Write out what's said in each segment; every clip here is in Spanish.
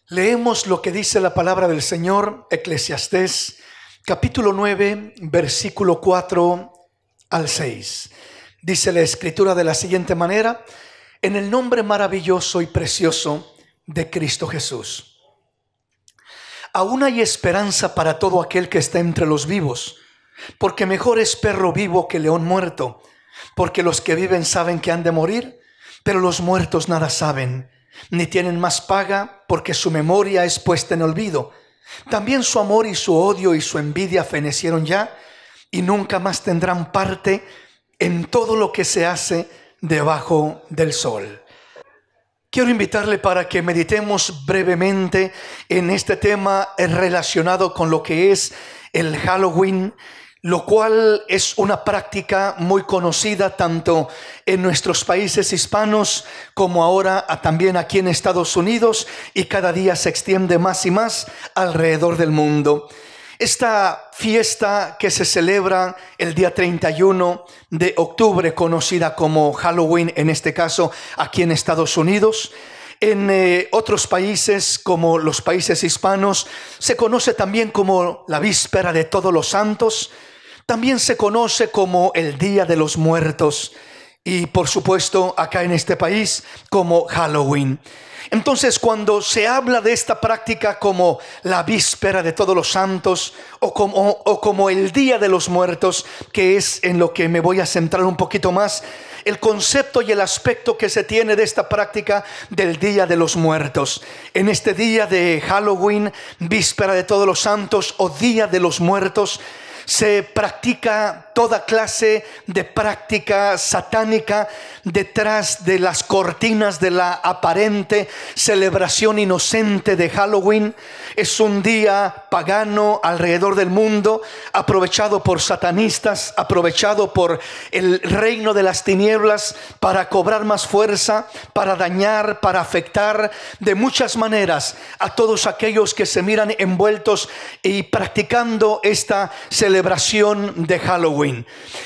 Leemos lo que dice la palabra del Señor, Eclesiastés, capítulo 9, versículo 4 al 6. Dice la Escritura de la siguiente manera: en el nombre maravilloso y precioso de Cristo Jesús. Aún hay esperanza para todo aquel que está entre los vivos, porque mejor es perro vivo que león muerto, porque los que viven saben que han de morir, pero los muertos nada saben, ni tienen más paga, porque su memoria es puesta en olvido. También su amor y su odio y su envidia fenecieron ya, y nunca más tendrán parte en todo lo que se hace debajo del sol. Quiero invitarle para que meditemos brevemente en este tema relacionado con lo que es el Halloween, lo cual es una práctica muy conocida tanto en nuestros países hispanos como ahora también aquí en Estados Unidos, y cada día se extiende más y más alrededor del mundo. Esta fiesta que se celebra el día 31 de octubre, conocida como Halloween, en este caso aquí en Estados Unidos, en otros países como los países hispanos se conoce también como la víspera de Todos los Santos. También se conoce como el Día de los Muertos y, por supuesto, acá en este país como Halloween. Entonces, cuando se habla de esta práctica como la víspera de Todos los Santos o como el Día de los Muertos, que es en lo que me voy a centrar un poquito más, el concepto y el aspecto que se tiene de esta práctica del Día de los Muertos. En este día de Halloween, víspera de Todos los Santos o Día de los Muertos, se practica toda clase de práctica satánica detrás de las cortinas de la aparente celebración inocente de Halloween. Es un día pagano alrededor del mundo, aprovechado por satanistas, aprovechado por el reino de las tinieblas para cobrar más fuerza, para dañar, para afectar de muchas maneras a todos aquellos que se miran envueltos y practicando esta celebración de Halloween.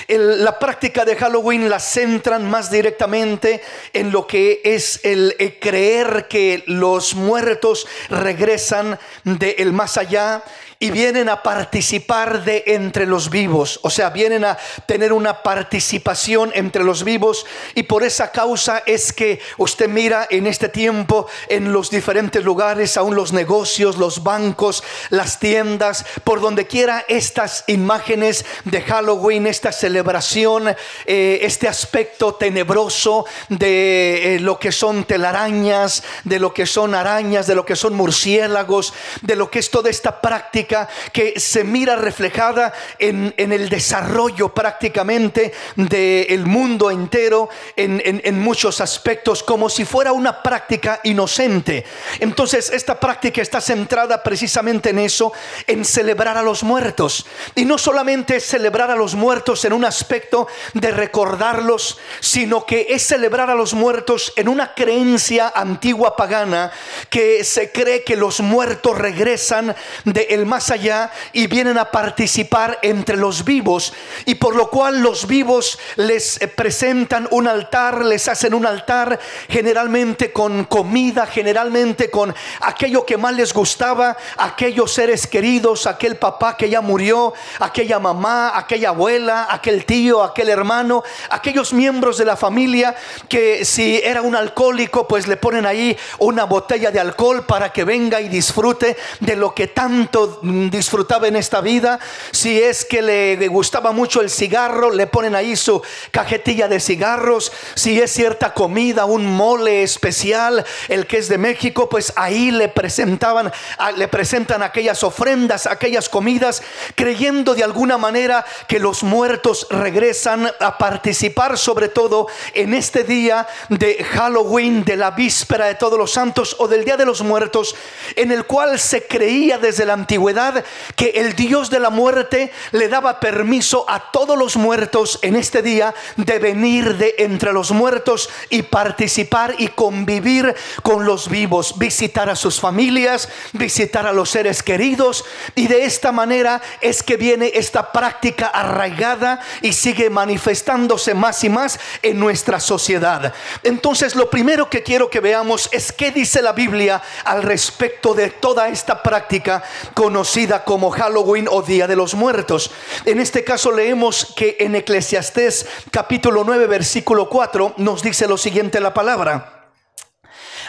La práctica de Halloween la centran más directamente en lo que es el creer que los muertos regresan del más allá y vienen a participar de entre los vivos, o sea, vienen a tener una participación entre los vivos. Y por esa causa es que usted mira en este tiempo en los diferentes lugares, aún los negocios, los bancos, las tiendas, por donde quiera, estas imágenes de Halloween, esta celebración, este aspecto tenebroso de lo que son telarañas, de lo que son arañas, de lo que son murciélagos, de lo que es toda esta práctica que se mira reflejada en el desarrollo prácticamente del mundo entero en muchos aspectos, como si fuera una práctica inocente. Entonces esta práctica está centrada precisamente en eso, en celebrar a los muertos, y no solamente celebrar a los muertos en un aspecto de recordarlos, sino que es celebrar a los muertos en una creencia antigua pagana, que se cree que los muertos regresan del más allá y vienen a participar entre los vivos, y por lo cual los vivos les presentan un altar, les hacen un altar generalmente con comida, generalmente con aquello que más les gustaba, aquellos seres queridos, aquel papá que ya murió, aquella mamá, aquella abuela, aquel tío, aquel hermano, aquellos miembros de la familia que si era un alcohólico, pues le ponen ahí una botella de alcohol para que venga y disfrute de lo que tanto disfrutaba en esta vida. Si es que le gustaba mucho el cigarro, le ponen ahí su cajetilla de cigarros. Si es cierta comida, un mole especial, el que es de México, pues ahí le presentan aquellas ofrendas, aquellas comidas, creyendo de alguna manera que los muertos regresan a participar, sobre todo en este día de Halloween, de la víspera de Todos los Santos o del Día de los Muertos, en el cual se creía desde la antigüedad que el Dios de la muerte le daba permiso a todos los muertos en este día de venir de entre los muertos y participar y convivir con los vivos, visitar a sus familias, visitar a los seres queridos. Y de esta manera es que viene esta práctica arraigada arraigada y sigue manifestándose más y más en nuestra sociedad. Entonces, lo primero que quiero que veamos es qué dice la Biblia al respecto de toda esta práctica conocida como Halloween o Día de los Muertos. En este caso leemos que en Eclesiastés capítulo 9 versículo 4 nos dice lo siguiente la palabra: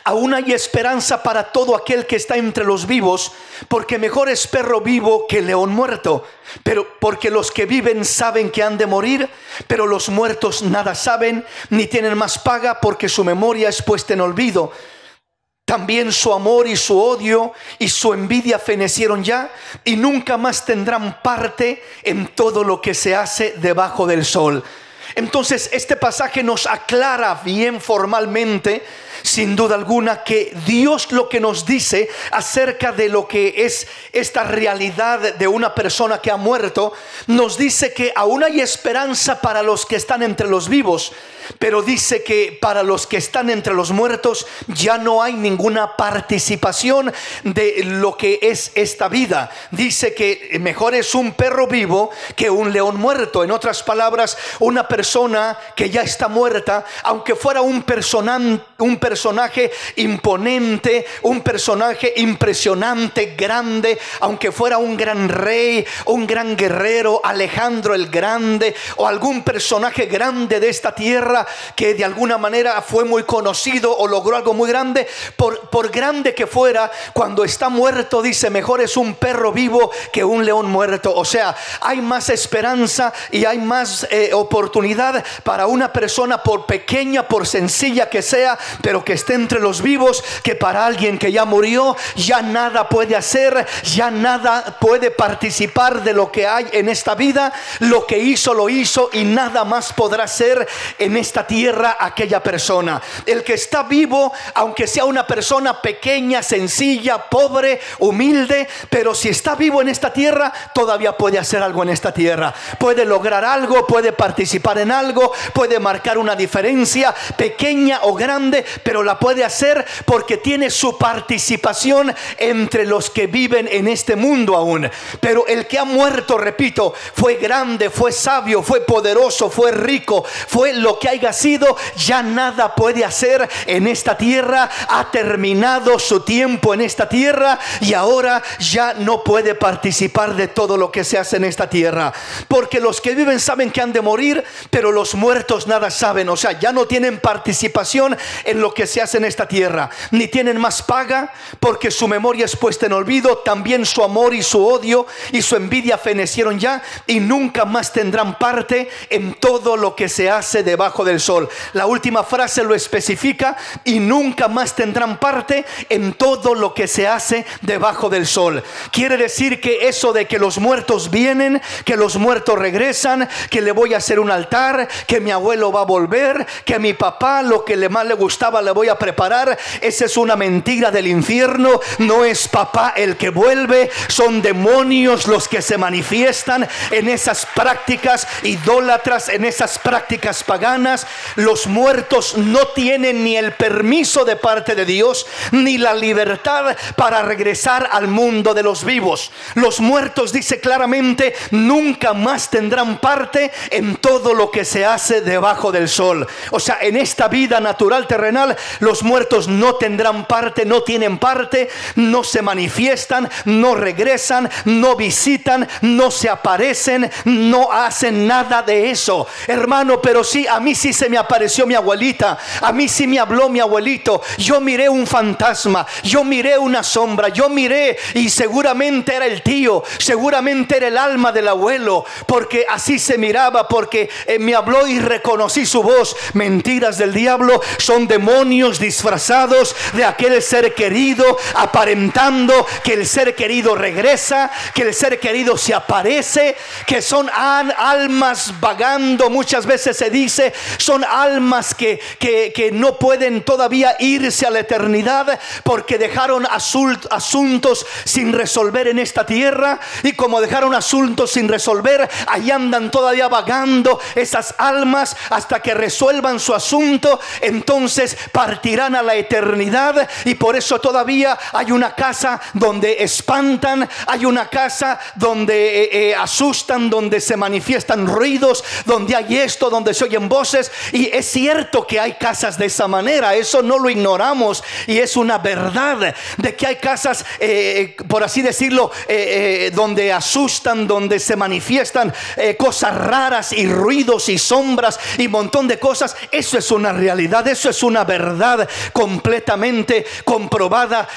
aún hay esperanza para todo aquel que está entre los vivos, porque mejor es perro vivo que león muerto. Pero porque los que viven saben que han de morir, pero los muertos nada saben, ni tienen más paga, porque su memoria es puesta en olvido. También su amor y su odio y su envidia fenecieron ya, y nunca más tendrán parte en todo lo que se hace debajo del sol. Entonces este pasaje nos aclara bien formalmente, sin duda alguna, que Dios lo que nos dice acerca de lo que es esta realidad de una persona que ha muerto, nos dice que aún hay esperanza para los que están entre los vivos, pero dice que para los que están entre los muertos ya no hay ninguna participación de lo que es esta vida. Dice que mejor es un perro vivo que un león muerto. En otras palabras, una persona que ya está muerta, aunque fuera un personaje imponente, un personaje impresionante, grande, aunque fuera un gran rey, un gran guerrero, Alejandro el Grande, o algún personaje grande de esta tierra que de alguna manera fue muy conocido o logró algo muy grande, por grande que fuera, cuando está muerto, dice, mejor es un perro vivo que un león muerto. O sea, hay más esperanza y hay más oportunidad para una persona, por pequeña, por sencilla que sea, pero que esté entre los vivos, que para alguien que ya murió, ya nada puede hacer, ya nada puede participar de lo que hay en esta vida. Lo que hizo, lo hizo, y nada más podrá hacer en esta tierra aquella persona. El que está vivo, aunque sea una persona pequeña, sencilla, pobre, humilde, pero si está vivo en esta tierra, todavía puede hacer algo en esta tierra, puede lograr algo, puede participar en algo, puede marcar una diferencia, pequeña o grande, pero la puede hacer porque tiene su participación entre los que viven en este mundo aún. Pero el que ha muerto, repito, fue grande, fue sabio, fue poderoso, fue rico, fue lo que haya sido, ya nada puede hacer en esta tierra. Ha terminado su tiempo en esta tierra y ahora ya no puede participar de todo lo que se hace en esta tierra, porque los que viven saben que han de morir, pero los muertos nada saben. O sea, ya no tienen participación en lo que se hace en esta tierra, ni tienen más paga, porque su memoria es puesta en olvido. También su amor y su odio y su envidia fenecieron ya, y nunca más tendrán parte en todo lo que se hace debajo del sol. La última frase lo especifica: y nunca más tendrán parte en todo lo que se hace debajo del sol. Quiere decir que eso de que los muertos vienen, que los muertos regresan, que le voy a hacer un altar, que mi abuelo va a volver, que a mi papá lo que más le gustaba le voy a preparar, esa es una mentira del infierno. No es papá el que vuelve, son demonios los que se manifiestan en esas prácticas idólatras, en esas prácticas paganas. Los muertos no tienen ni el permiso de parte de Dios, ni la libertad para regresar al mundo de los vivos. Los muertos, dice claramente, nunca más tendrán parte en todo lo que se hace debajo del sol. O sea, en esta vida natural terrenal, los muertos no tendrán parte, no tienen parte, no se manifiestan, no regresan, no visitan, no se aparecen, no hacen nada de eso, hermano. Pero sí, a mí sí se me apareció mi abuelita, a mí sí me habló mi abuelito, yo miré un fantasma, yo miré una sombra, yo miré, y seguramente era el tío, seguramente era el alma del abuelo, porque así se miraba, porque me habló y reconocí su voz. Mentiras del diablo, son demonios disfrazados de aquel ser querido, aparentando que el ser querido regresa, que el ser querido se aparece, que son almas vagando. Muchas veces se dice, son almas que no pueden todavía irse a la eternidad porque dejaron asuntos sin resolver en esta tierra, y como dejaron asuntos sin resolver, ahí andan todavía vagando esas almas hasta que resuelvan su asunto. Entonces partirán a la eternidad, y por eso todavía hay una casa donde espantan, hay una casa donde asustan, donde se manifiestan ruidos, donde hay esto, donde se oyen voces. Y es cierto que hay casas de esa manera, eso no lo ignoramos, y es una verdad de que hay casas, por así decirlo, donde asustan, donde se manifiestan cosas raras y ruidos y sombras y montón de cosas. Eso es una realidad, eso es una verdad completamente comprobada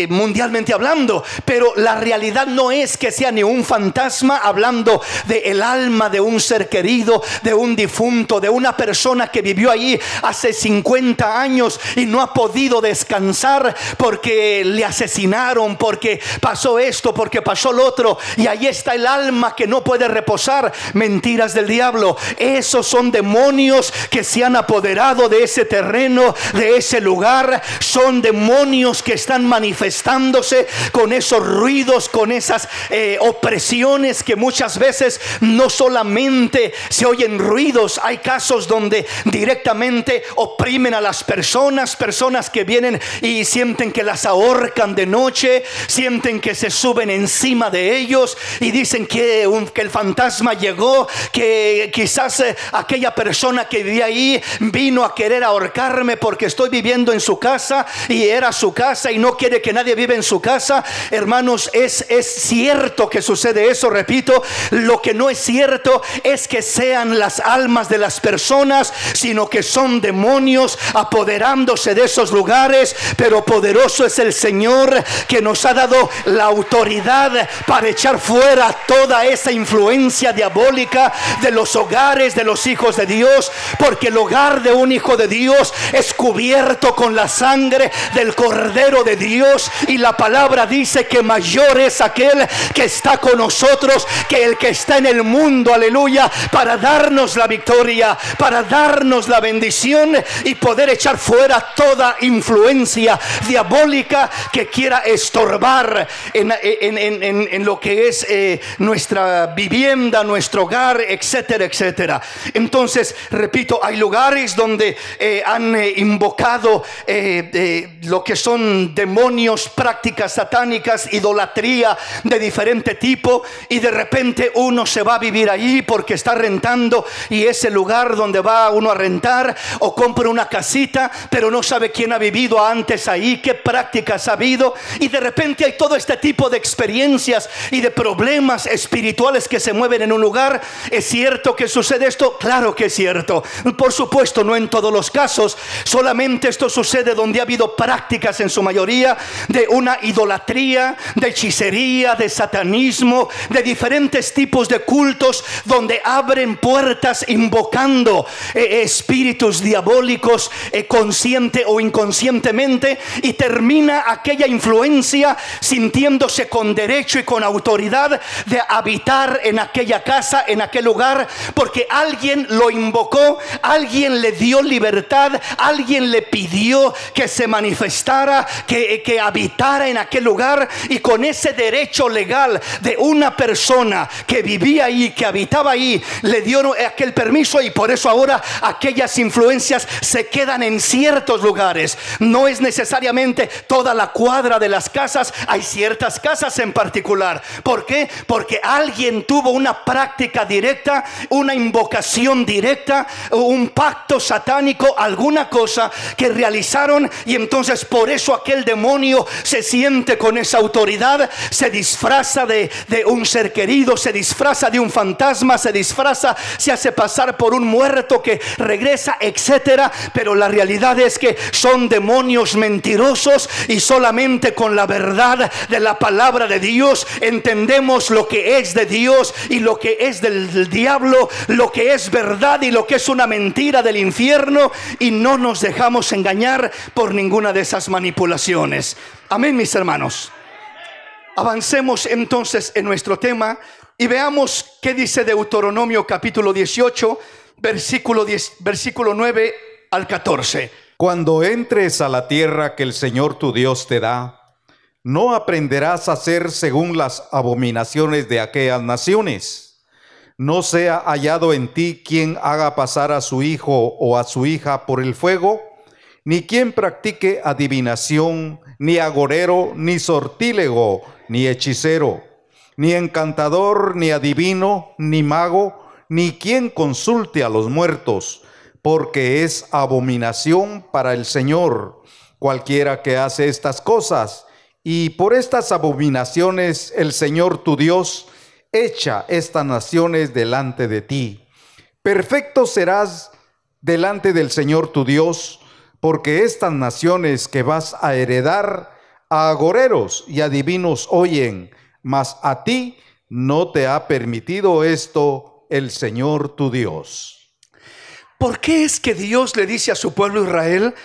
mundialmente hablando. Pero la realidad no es que sea ni un fantasma hablando del alma de un ser querido, de un difunto, de una persona que vivió ahí hace 50 años y no ha podido descansar porque le asesinaron, porque pasó esto, porque pasó lo otro, y ahí está el alma que no puede reposar. Mentiras del diablo. Esos son demonios que se han apoderado de ese terreno, de ese lugar. Son demonios que están manifestándose con esos ruidos, con esas opresiones, que muchas veces no solamente se oyen ruidos. Hay casos donde directamente oprimen a las personas que vienen y sienten que las ahorcan de noche, sienten que se suben encima de ellos y dicen que el fantasma llegó, que quizás aquella persona que vivía ahí vino a querer ahorcarme porque estoy viviendo en su casa y era su casa y no quiere que nadie viva en su casa. Hermanos, es cierto que sucede eso, repito. Lo que no es cierto es que sean las almas de las personas, sino que son demonios apoderándose de esos lugares. Pero poderoso es el Señor, que nos ha dado la autoridad para echar fuera toda esa influencia diabólica de los hogares de los hijos de Dios, porque el hogar de un hijo de Dios es cubierto con la sangre del Cordero de Dios, y la palabra dice que mayor es aquel que está con nosotros que el que está en el mundo. Aleluya. Para darnos la victoria, para darnos la bendición y poder echar fuera toda influencia diabólica que quiera estorbar en lo que es nuestra vivienda, nuestro hogar, etcétera, etcétera. Entonces, repito, hay lugares donde han invocado lo que son demonios, prácticas satánicas, idolatría de diferente tipo, y de repente uno se va a vivir ahí porque está rentando, y ese lugar donde va uno a rentar, o compra una casita, pero no sabe quién ha vivido antes ahí, qué prácticas ha habido, y de repente hay todo este tipo de experiencias y de problemas espirituales que se mueven en un lugar. ¿Es cierto que sucede esto? Claro que es cierto. Por supuesto, no en todos los casos. Solamente esto sucede donde ha habido prácticas, en su mayoría, de una idolatría, de hechicería, de satanismo, de diferentes tipos de cultos, donde abren puertas invocando espíritus diabólicos, consciente o inconscientemente, y termina aquella influencia sintiéndose con derecho y con autoridad de habitar en aquella casa, en aquel lugar, porque alguien lo invocó, alguien le dio libertad, alguien le pidió que se manifestara, que habitara en aquel lugar, y con ese derecho legal de una persona que vivía ahí, que habitaba ahí, le dio aquel permiso, y por eso ahora aquellas influencias se quedan en ciertos lugares. No es necesariamente toda la cuadra de las casas, hay ciertas casas en particular. ¿Por qué? Porque alguien tuvo una práctica directa, una invocación directa, un pacto satánico, alguna cosa que realizaron, y entonces por eso aquel demonio se siente con esa autoridad, se disfraza de un ser querido, se disfraza de un fantasma, se disfraza, se hace pasar por un muerto que regresa, etcétera. Pero la realidad es que son demonios mentirosos, y solamente con la verdad de la palabra de Dios entendemos lo que es de Dios y lo que es del diablo, lo que es verdad y lo que es una mentira del infierno, y no nos dejamos engañar por ninguna de esas manipulaciones. Amén, mis hermanos. Avancemos entonces en nuestro tema y veamos qué dice Deuteronomio capítulo 18, versículo 9 al 14. Cuando entres a la tierra que el Señor tu Dios te da, no aprenderás a hacer según las abominaciones de aquellas naciones. No sea hallado en ti quien haga pasar a su hijo o a su hija por el fuego, ni quien practique adivinación, ni agorero, ni sortílego, ni hechicero, ni encantador, ni adivino, ni mago, ni quien consulte a los muertos, porque es abominación para el Señor cualquiera que hace estas cosas. Y por estas abominaciones el Señor tu Dios echa estas naciones delante de ti. Perfecto serás delante del Señor tu Dios, porque estas naciones que vas a heredar a agoreros y adivinos oyen, mas a ti no te ha permitido esto el Señor tu Dios. ¿Por qué es que Dios le dice a su pueblo Israel: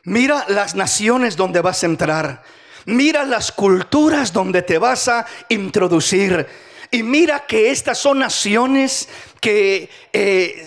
mira las naciones donde vas a entrar, mira las culturas donde te vas a introducir, y mira que estas son naciones que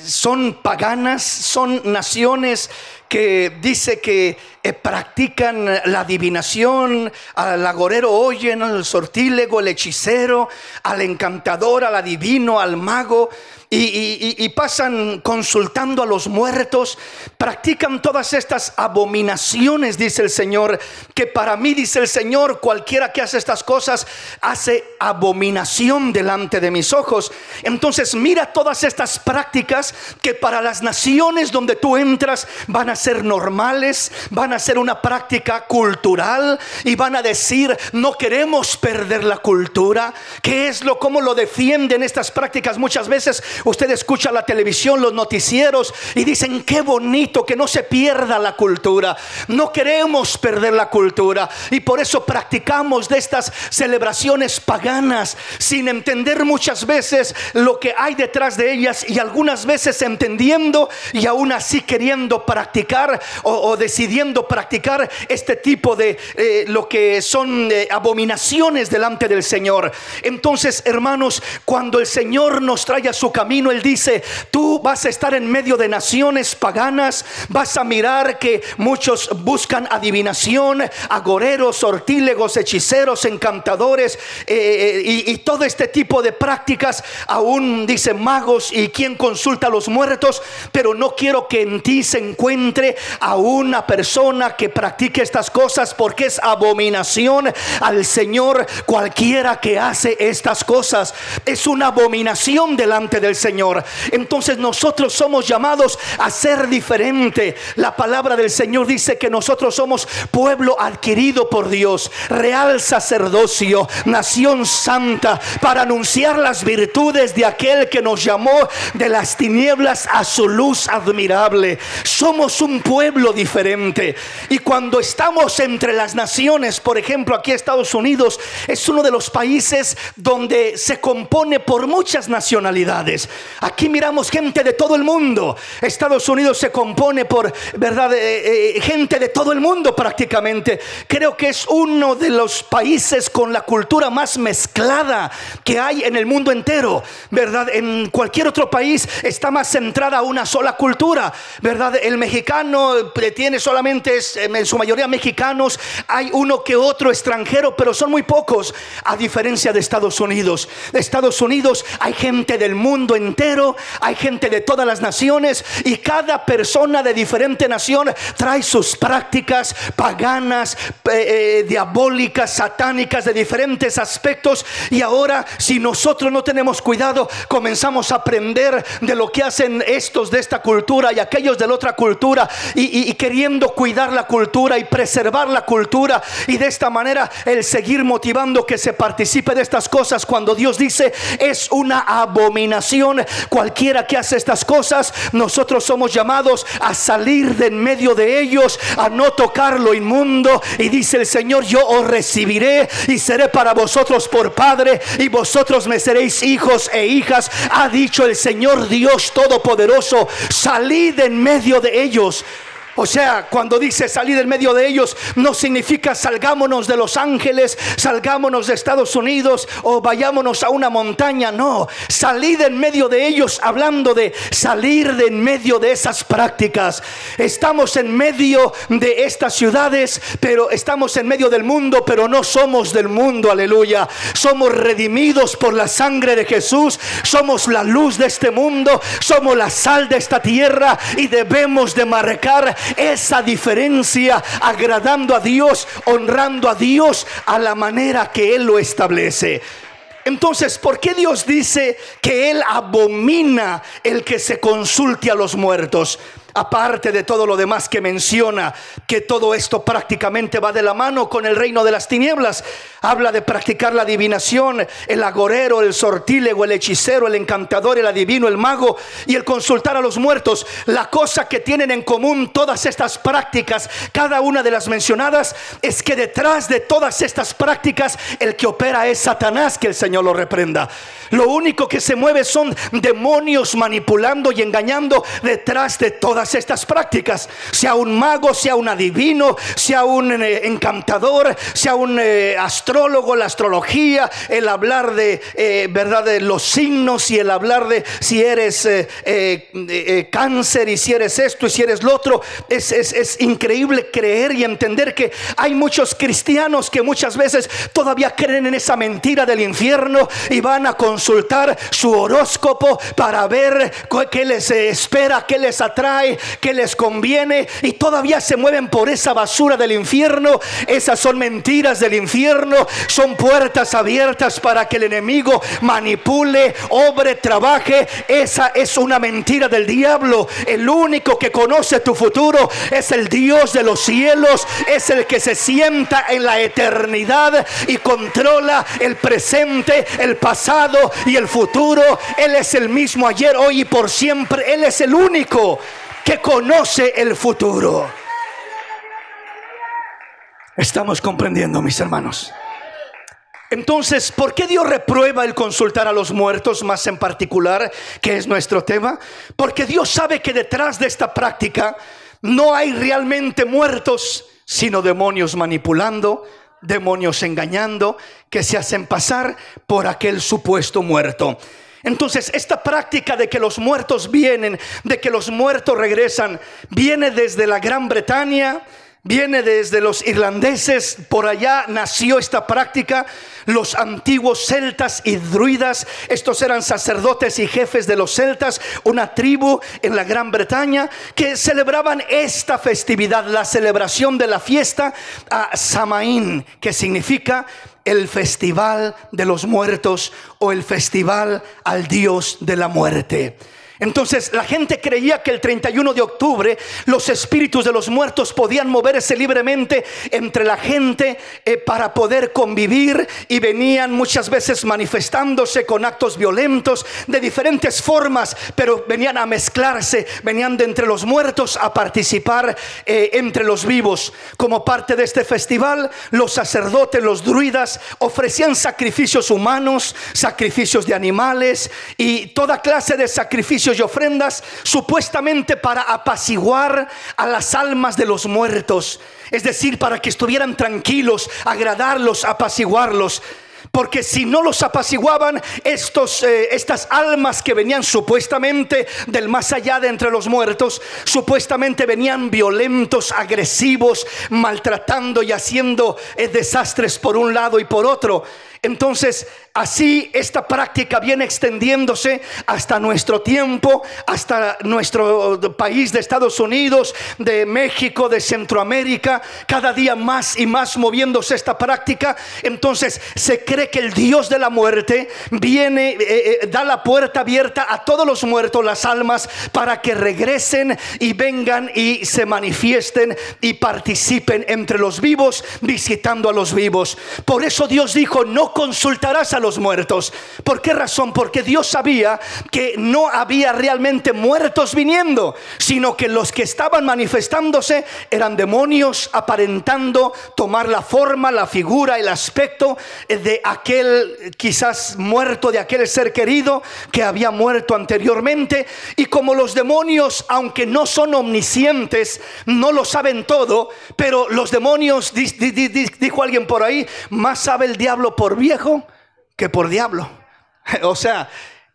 son paganas, son naciones que dice que practican la adivinación, al agorero oyen, al sortílego, al hechicero, al encantador, al adivino, al mago, y pasan consultando a los muertos, practican todas estas abominaciones, dice el Señor, que para mí, dice el Señor, cualquiera que hace estas cosas hace abominación delante de mis ojos. Entonces mira todas estas prácticas que para las naciones donde tú entras van a ser normales, van a ser una práctica cultural, y van a decir: no queremos perder la cultura. ¿Qué es cómo lo defienden estas prácticas? Muchas veces usted escucha la televisión, los noticieros, y dicen: qué bonito que no se pierda la cultura. No queremos perder la cultura, y por eso practicamos de estas celebraciones paganas sin entender muchas veces lo que hay detrás de ellas, y algunas veces entendiendo y aún así queriendo practicar o decidiendo practicar este tipo de lo que son abominaciones delante del Señor. Entonces, hermanos, cuando el Señor nos trae a su camino, Él dice: tú vas a estar en medio de naciones paganas, vas a mirar que muchos buscan adivinación, agoreros, sortílegos, hechiceros, encantadores, y todo este tipo de prácticas. Aún dice magos y quien consulta a los muertos. Pero no quiero que en ti se encuentre a una persona que practique estas cosas, porque es abominación al Señor cualquiera que hace estas cosas. Es una abominación delante del Señor. Entonces nosotros somos llamados a ser diferente. La palabra del Señor dice que nosotros somos pueblo adquirido por Dios, real sacerdocio, nación santa, para anunciar las virtudes de aquel que nos llamó de las tinieblas a su luz admirable. Somos un pueblo diferente, y cuando estamos entre las naciones, por ejemplo aquí Estados Unidos es uno de los países donde se compone por muchas nacionalidades. Aquí miramos gente de todo el mundo. Estados Unidos se compone por, ¿verdad?, gente de todo el mundo prácticamente. Creo que es uno de los países con la cultura más mezclada que hay en el mundo entero, ¿verdad? En cualquier otro país está más centrada a una sola cultura, ¿verdad? El mexicano tiene solamente, en su mayoría mexicanos, hay uno que otro extranjero, pero son muy pocos, a diferencia de Estados Unidos. De Estados Unidos hay gente del mundo entero, hay gente de todas las naciones, y cada persona de diferente nación trae sus prácticas paganas, diabólicas, satánicas, de diferentes aspectos. Y ahora, si nosotros no tenemos cuidado, comenzamos a aprender de lo que hacen estos de esta cultura y aquellos de la otra cultura, y queriendo cuidar la cultura y preservar la cultura, y de esta manera el seguir motivando que se participe de estas cosas, cuando Dios dice: es una abominación cualquiera que hace estas cosas. Nosotros somos llamados a salir de en medio de ellos, a no tocar lo inmundo. Y dice el Señor: yo os recibiré y seré para vosotros por padre, y vosotros me seréis hijos e hijas, ha dicho el Señor Dios Todopoderoso. Salid en medio de ellos. O sea, cuando dice salir en medio de ellos, no significa salgámonos de Los Ángeles, salgámonos de Estados Unidos o vayámonos a una montaña. No, salid en medio de ellos, hablando de salir de en medio de esas prácticas. Estamos en medio de estas ciudades, pero estamos en medio del mundo, pero no somos del mundo. Aleluya. Somos redimidos por la sangre de Jesús. Somos la luz de este mundo, somos la sal de esta tierra, y debemos de marcar esa diferencia, agradando a Dios, honrando a Dios a la manera que Él lo establece. Entonces, ¿por qué Dios dice que Él abomina el que se consulte a los muertos? Aparte de todo lo demás que menciona, que todo esto prácticamente va de la mano con el reino de las tinieblas. Habla de practicar la adivinación, el agorero, el sortílego, el hechicero, el encantador, el adivino, el mago y el consultar a los muertos. La cosa que tienen en común todas estas prácticas, cada una de las mencionadas, es que detrás de todas estas prácticas el que opera es Satanás, que el Señor lo reprenda. Lo único que se mueve son demonios manipulando y engañando detrás de todas estas prácticas. Sea un mago, sea un adivino, sea un encantador, sea un astrólogo, la astrología, el hablar de verdad, de los signos, y el hablar de si eres cáncer, y si eres esto y si eres lo otro. Es increíble creer y entender que hay muchos cristianos que muchas veces todavía creen en esa mentira del infierno y van a consultar su horóscopo para ver qué les espera, qué les atrae, qué les conviene, y todavía se mueven por esa basura del infierno. Esas son mentiras del infierno, son puertas abiertas para que el enemigo manipule, obre, trabaje. Esa es una mentira del diablo. El único que conoce tu futuro es el Dios de los cielos, es el que se sienta en la eternidad y controla el presente, el pasado y el futuro. Él es el mismo ayer, hoy y por siempre. Él es el único que conoce el futuro. ¿Estamos comprendiendo, mis hermanos? Entonces, ¿por qué Dios reprueba el consultar a los muertos, más en particular, que es nuestro tema? Porque Dios sabe que detrás de esta práctica no hay realmente muertos, sino demonios manipulando, demonios engañando, que se hacen pasar por aquel supuesto muerto. Entonces, esta práctica de que los muertos vienen, de que los muertos regresan, viene desde la Gran Bretaña, viene desde los irlandeses. Por allá nació esta práctica. Los antiguos celtas y druidas, estos eran sacerdotes y jefes de los celtas, una tribu en la Gran Bretaña que celebraban esta festividad, la celebración de la fiesta a Samaín, que significa el festival de los muertos o el festival al Dios de la muerte. Entonces la gente creía que el 31 de octubre los espíritus de los muertos podían moverse libremente entre la gente para poder convivir, y venían muchas veces manifestándose con actos violentos de diferentes formas, pero venían a mezclarse, venían de entre los muertos a participar entre los vivos. Como parte de este festival, los sacerdotes, los druidas, ofrecían sacrificios humanos, sacrificios de animales y toda clase de sacrificios y ofrendas, supuestamente para apaciguar a las almas de los muertos, es decir, para que estuvieran tranquilos, agradarlos, apaciguarlos. Porque si no los apaciguaban, estas almas que venían supuestamente del más allá de entre los muertos, supuestamente venían violentos, agresivos, maltratando y haciendo desastres por un lado y por otro. Entonces, así esta práctica viene extendiéndose hasta nuestro tiempo, hasta nuestro país de Estados Unidos, de México, de Centroamérica. Cada día más y más moviéndose esta práctica. Entonces se cree que el Dios de la muerte viene, da la puerta abierta a todos los muertos, las almas, para que regresen y vengan y se manifiesten y participen entre los vivos, visitando a los vivos. Por eso Dios dijo: no consultarás a los muertos. ¿Por qué razón? Porque Dios sabía que no había realmente muertos viniendo, sino que los que estaban manifestándose eran demonios aparentando tomar la forma, la figura, el aspecto de aquel quizás muerto, de aquel ser querido que había muerto anteriormente. Y como los demonios, aunque no son omniscientes, no lo saben todo, pero los demonios, dijo alguien por ahí, más sabe el diablo por viejo que por diablo. O sea,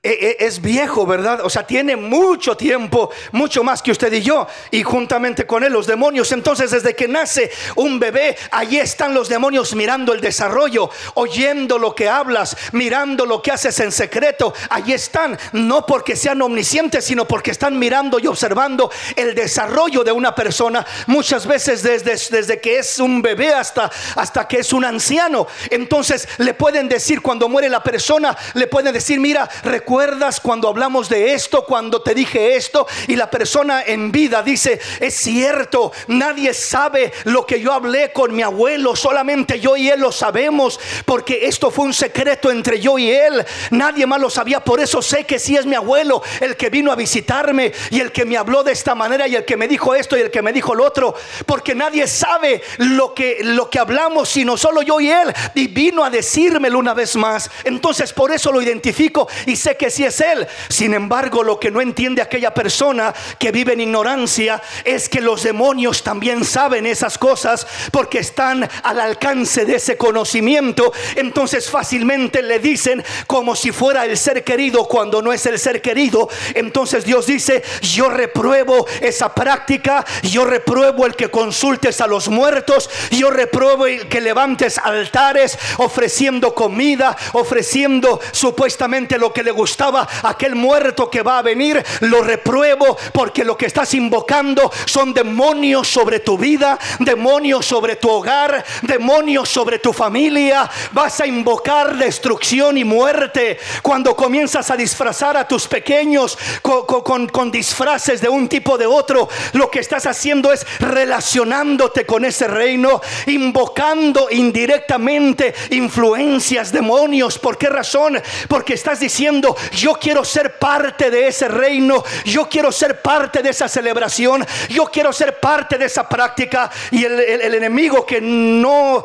es viejo, ¿verdad? O sea, tiene mucho tiempo, mucho más que usted y yo, y juntamente con él los demonios. Entonces, desde que nace un bebé, allí están los demonios mirando el desarrollo, oyendo lo que hablas, mirando lo que haces en secreto. Allí están, no porque sean omniscientes, sino porque están mirando y observando el desarrollo de una persona, muchas veces desde que es un bebé hasta que es un anciano. Entonces le pueden decir, cuando muere la persona, le pueden decir: mira, ¿recuerdas cuando hablamos de esto, cuando te dije esto? Y la persona en vida dice: es cierto, nadie sabe lo que yo hablé con mi abuelo, solamente yo y él lo sabemos, porque esto fue un secreto entre yo y él, nadie más lo sabía. Por eso sé que sí es mi abuelo el que vino a visitarme, y el que me habló de esta manera, y el que me dijo esto, y el que me dijo lo otro, porque nadie sabe lo que hablamos, sino solo yo y él, y vino a decírmelo una vez más. Entonces por eso lo identifico y sé que sí es él. Sin embargo, lo que no entiende aquella persona que vive en ignorancia es que los demonios también saben esas cosas, porque están al alcance de ese conocimiento. Entonces fácilmente le dicen como si fuera el ser querido, cuando no es el ser querido. Entonces Dios dice: yo repruebo esa práctica, yo repruebo el que consultes a los muertos, yo repruebo el que levantes altares ofreciendo comida, ofreciendo supuestamente lo que le gustaba a aquel muerto que va a venir. Lo repruebo, porque lo que estás invocando son demonios sobre tu vida, demonios sobre tu hogar, demonios sobre tu familia. Vas a invocar destrucción y muerte cuando comienzas a disfrazar a tus pequeños con disfraces de un tipo o de otro. Lo que estás haciendo es relacionándote con ese reino, invocando indirectamente influencias, demonios. ¿Por qué razón? Porque estás diciendo: yo quiero ser parte de ese reino, yo quiero ser parte de esa celebración, yo quiero ser parte de esa práctica. Y el enemigo que no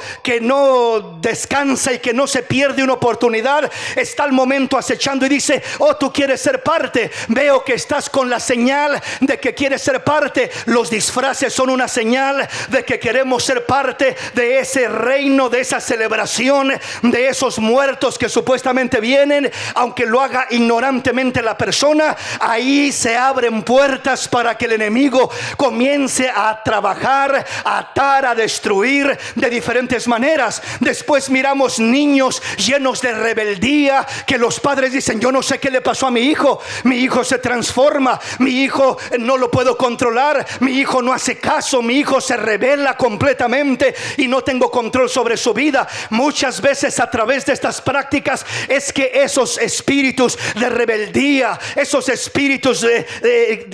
descansa y que no se pierde una oportunidad, está al momento acechando y dice: oh, tú quieres ser parte, veo que estás con la señal de que quieres ser parte. Los disfraces son una señal de que queremos ser parte de ese reino, de esa celebración, de esos muertos que supuestamente vienen. Aunque lo haga ignorantemente la persona, ahí se abren puertas para que el enemigo comience a trabajar, a atar, a destruir de diferentes maneras. Después miramos niños llenos de rebeldía, que los padres dicen: yo no sé qué le pasó a mi hijo se transforma, mi hijo no lo puedo controlar, mi hijo no hace caso, mi hijo se rebela completamente y no tengo control sobre su vida. Muchas veces a través de estas prácticas es que esos espíritus de rebeldía, esos espíritus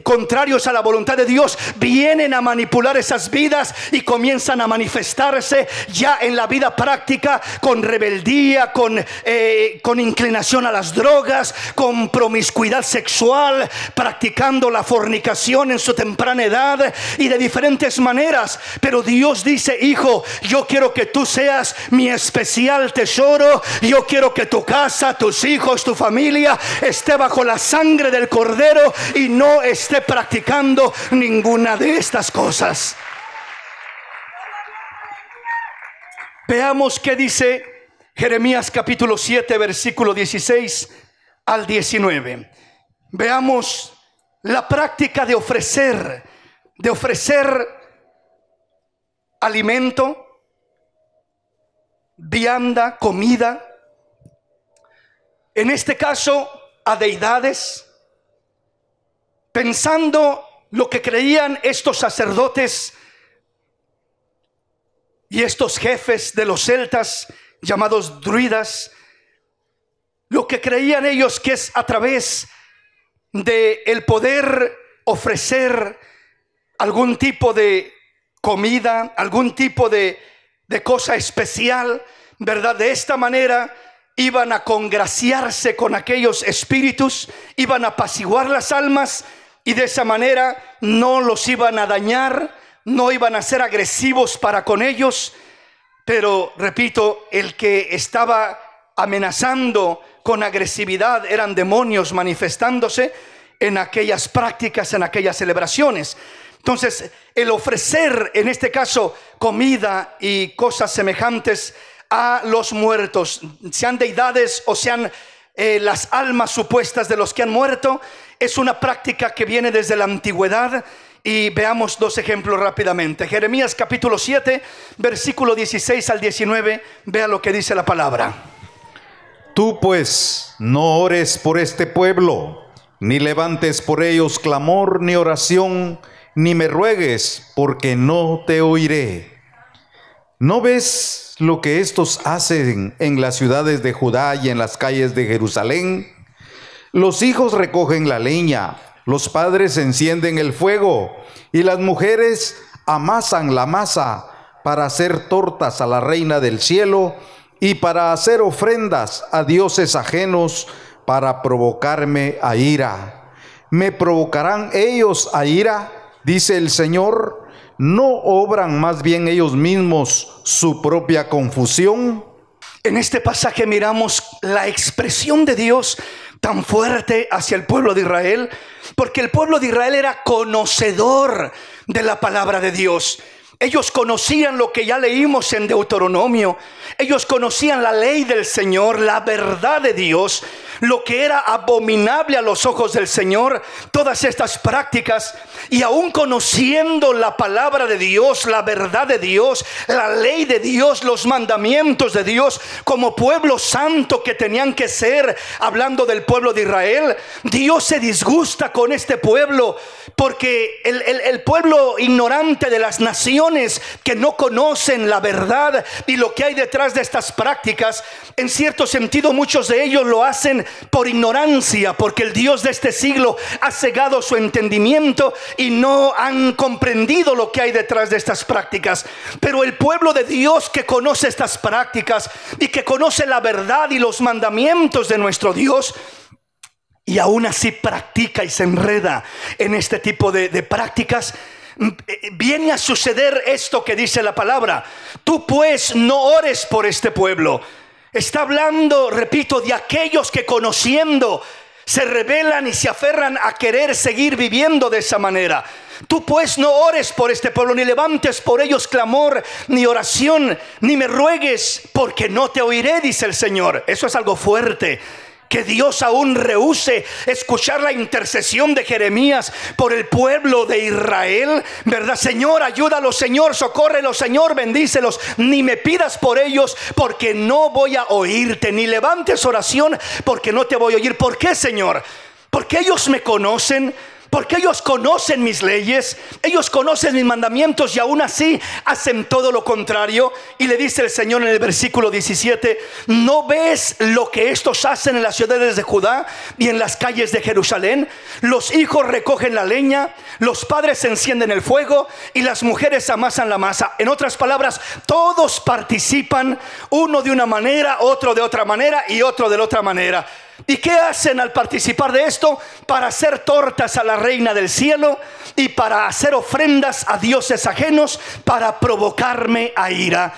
contrarios a la voluntad de Dios, vienen a manipular esas vidas y comienzan a manifestarse ya en la vida práctica con rebeldía, con inclinación a las drogas, con promiscuidad sexual, practicando la fornicación en su temprana edad y de diferentes maneras. Pero Dios dice: hijo, yo quiero que tú seas mi especial tesoro. Yo quiero que tu casa, tus hijos, tu familia esté bajo la sangre del Cordero y no esté practicando ninguna de estas cosas. Veamos qué dice Jeremías capítulo 7, versículo 16 al 19. Veamos la práctica de ofrecer alimento, vianda, comida, en este caso a deidades, pensando lo que creían estos sacerdotes y estos jefes de los celtas llamados druidas, lo que creían ellos que es a través de el poder ofrecer algún tipo de comida, algún tipo de cosa especial, ¿verdad? De esta manera iban a congraciarse con aquellos espíritus, iban a apaciguar las almas y de esa manera no los iban a dañar, no iban a ser agresivos para con ellos. Pero repito, el que estaba amenazando con agresividad eran demonios manifestándose en aquellas prácticas, en aquellas celebraciones. Entonces, el ofrecer, en este caso, comida y cosas semejantes a los muertos, sean deidades o sean las almas supuestas de los que han muerto. Es una práctica que viene desde la antigüedad. Y veamos dos ejemplos rápidamente. Jeremías capítulo 7, versículo 16 al 19. Vea lo que dice la palabra. Tú pues no ores por este pueblo, ni levantes por ellos clamor ni oración, ni me ruegues, porque no te oiré. ¿No ves lo que estos hacen en las ciudades de Judá y en las calles de Jerusalén? Los hijos recogen la leña, los padres encienden el fuego, y las mujeres amasan la masa para hacer tortas a la reina del cielo y para hacer ofrendas a dioses ajenos, para provocarme a ira. ¿Me provocarán ellos a ira?, dice el Señor. ¿No obran más bien ellos mismos su propia confusión? En este pasaje miramos la expresión de Dios tan fuerte hacia el pueblo de Israel, porque el pueblo de Israel era conocedor de la palabra de Dios. Ellos conocían lo que ya leímos en Deuteronomio. Ellos conocían la ley del Señor, la verdad de Dios, lo que era abominable a los ojos del Señor, todas estas prácticas. Y aún conociendo la palabra de Dios, la verdad de Dios, la ley de Dios, los mandamientos de Dios, como pueblo santo que tenían que ser, hablando del pueblo de Israel, Dios se disgusta con este pueblo, porque el pueblo ignorante de las naciones que no conocen la verdad y lo que hay detrás de estas prácticas, en cierto sentido muchos de ellos lo hacen por ignorancia, porque el Dios de este siglo ha cegado su entendimiento y no han comprendido lo que hay detrás de estas prácticas. Pero el pueblo de Dios que conoce estas prácticas y que conoce la verdad y los mandamientos de nuestro Dios, y aún así practica y se enreda en este tipo de prácticas, viene a suceder esto que dice la palabra. Tú pues no ores por este pueblo. Está hablando, repito, de aquellos que conociendo se rebelan y se aferran a querer seguir viviendo de esa manera. Tú pues no ores por este pueblo, ni levantes por ellos clamor, ni oración, ni me ruegues, porque no te oiré, dice el Señor. Eso es algo fuerte. Que Dios aún rehúse escuchar la intercesión de Jeremías por el pueblo de Israel, ¿verdad? Señor, ayúdalos, Señor, socórrelos, Señor, bendícelos. Ni me pidas por ellos, porque no voy a oírte. Ni levantes oración, porque no te voy a oír. ¿Por qué, Señor? Porque ellos me conocen. Porque ellos conocen mis leyes, ellos conocen mis mandamientos, y aún así hacen todo lo contrario. Y le dice el Señor en el versículo 17: ¿no ves lo que estos hacen en las ciudades de Judá y en las calles de Jerusalén? Los hijos recogen la leña, los padres encienden el fuego y las mujeres amasan la masa. En otras palabras, todos participan, uno de una manera, otro de otra manera y otro de la otra manera. ¿Y qué hacen al participar de esto? Para hacer tortas a la reina del cielo y para hacer ofrendas a dioses ajenos, para provocarme a ira.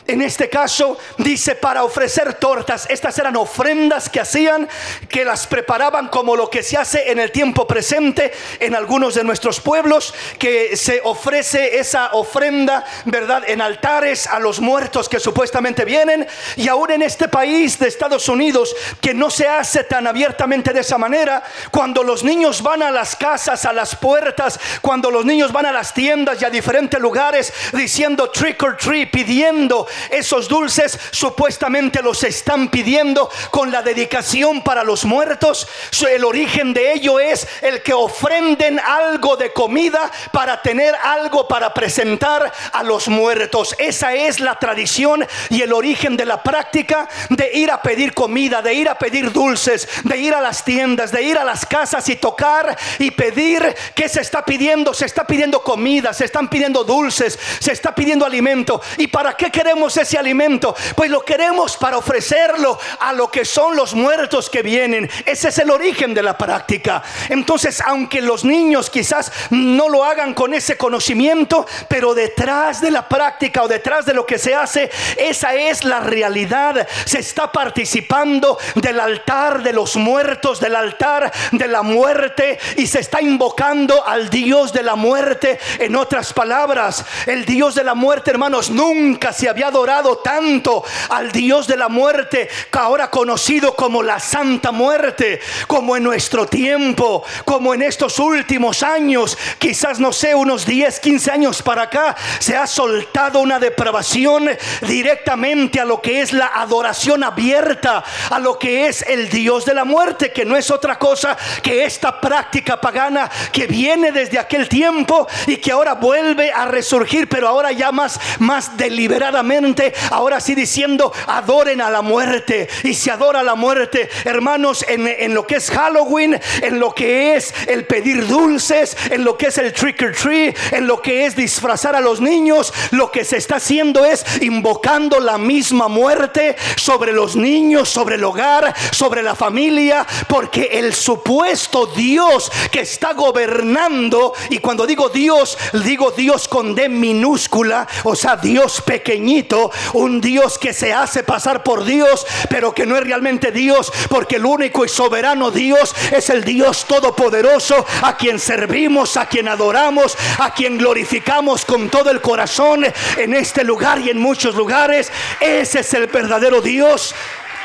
En este caso dice para ofrecer tortas. Estas eran ofrendas que hacían, que las preparaban como lo que se hace en el tiempo presente en algunos de nuestros pueblos, que se ofrece esa ofrenda, ¿verdad?, en altares a los muertos que supuestamente vienen. Y aún en este país de Estados Unidos, que no se hace tan abiertamente de esa manera, cuando los niños van a las casas, a las puertas, cuando los niños van a las tiendas y a diferentes lugares diciendo trick or treat, pidiendo esos dulces, supuestamente los están pidiendo con la dedicación para los muertos. El origen de ello es el que ofrenden algo de comida para tener algo para presentar a los muertos. Esa es la tradición y el origen de la práctica de ir a pedir comida, de ir a pedir dulces, de ir a las tiendas, de ir a las casas y tocar y pedir. ¿Qué se está pidiendo? Se está pidiendo comida, se están pidiendo dulces, se está pidiendo alimento. ¿Y para qué queremos ese alimento? Pues lo queremos para ofrecerlo a lo que son los muertos que vienen. Ese es el origen de la práctica. Entonces, aunque los niños quizás no lo hagan con ese conocimiento, pero detrás de la práctica o detrás de lo que se hace, esa es la realidad. Se está participando del altar de los muertos, del altar de la muerte, y se está invocando al Dios de la muerte. En otras palabras, el Dios de la muerte, hermanos, nunca se había adorado tanto al Dios de la muerte, que ahora conocido como la Santa Muerte, como en nuestro tiempo, como en estos últimos años, quizás no sé, unos 10, 15 años para acá, se ha soltado una depravación directamente a lo que es la adoración abierta, a lo que es el Dios de la muerte, que no es otra cosa que esta práctica pagana que viene desde aquel tiempo y que ahora vuelve a resurgir, pero ahora ya más deliberadamente, ahora sí diciendo: adoren a la muerte. Y se adora a la muerte, hermanos, en lo que es Halloween, en lo que es el pedir dulces, en lo que es el trick or treat, en lo que es disfrazar a los niños. Lo que se está haciendo es invocando la misma muerte sobre los niños, sobre el hogar, sobre la familia, porque el supuesto Dios que está gobernando, y cuando digo Dios con D minúscula, o sea, Dios pequeñito, un Dios que se hace pasar por Dios, pero que no es realmente Dios, porque el único y soberano Dios es el Dios todopoderoso, a quien servimos, a quien adoramos, a quien glorificamos con todo el corazón en este lugar y en muchos lugares. Ese es el verdadero Dios.